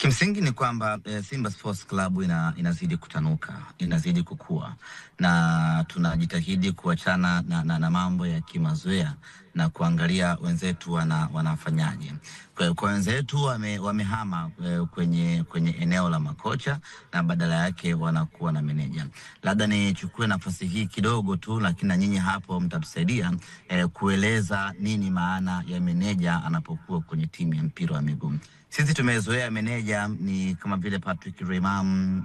Kimsingi ni kwamba Simba Sports Club inazidi kutanuka, inazidi kukua, na tunajitahidi kuachana na mambo ya kimazoea na kuangalia wenzetu wanafanyaje. Kwa wenzetu wamehama kwenye eneo la makocha na badala yake wanakuwa na meneja. Labda nichukue nafasi hii kidogo tu, lakini na nyinyi hapo mtatusaidia kueleza nini maana ya meneja anapokuwa kwenye timu ya mpira wa miguu. Sisi tumezoea meneja ni kama vile Patrick Reimam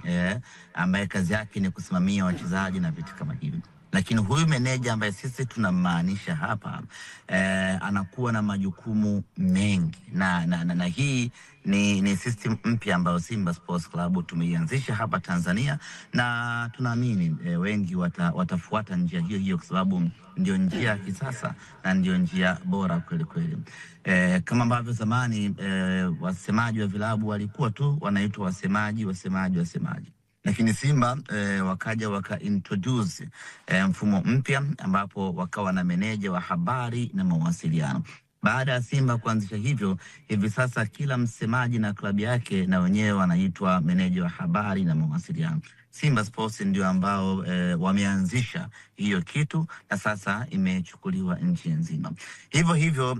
ambaye kazi yake ni kusimamia wachezaji na vitu kama hivi. Lakini huyu meneja ambaye sisi tunamaanisha hapa anakuwa na majukumu mengi na hii ni system mpya ambayo Simba Sports Club tumeianzisha hapa Tanzania, na tunaamini wengi watafuata njia hiyo kwa sababu ndio njia ya kisasa na ndio njia bora kweli kweli. Kama ambavyo zamani wasemaji wa vilabu walikuwa tu wanaitwa wasemaji. Lakini Simba wakaja introduce mfumo mpya ambapo wakawa na meneja wa habari na mawasiliano. Baada ya Simba kuanzisha hivyo, hivi sasa kila msemaji na klabu yake na wenyewe wanaitwa meneja wa habari na mawasiliano. Simba Sports ndio ambao wameanzisha hiyo kitu na sasa imechukuliwa nchi nzima. Hivyo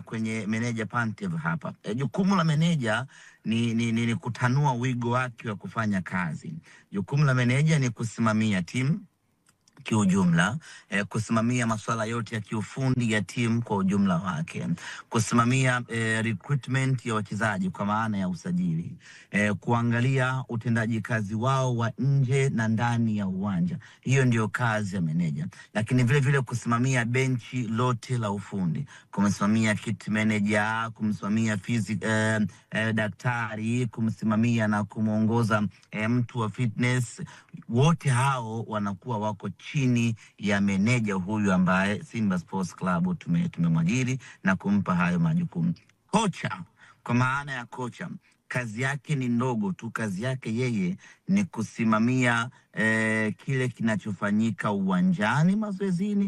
kwenye meneja Pantev hapa. Jukumu la meneja ni kutanua wigo wake wa kufanya kazi. Jukumu la meneja ni kusimamia timu kiujumla, kusimamia masuala yote ya kiufundi ya timu kwa ujumla wake, kusimamia recruitment ya wachezaji kwa maana ya usajili, kuangalia utendaji kazi wao wa nje na ndani ya uwanja. Hiyo ndio kazi ya meneja. Lakini vile vile kusimamia benchi lote la ufundi, kumsimamia kit manager, kumsimamia daktari, kumsimamia na kumuongoza mtu wa fitness. Wote hao wanakuwa wako chini ya meneja huyu ambaye Simba Sports Club tumemwajiri na kumpa hayo majukumu. Kocha, kwa maana ya kocha, kazi yake ni ndogo tu. Kazi yake yeye ni kusimamia kile kinachofanyika uwanjani, mazoezini.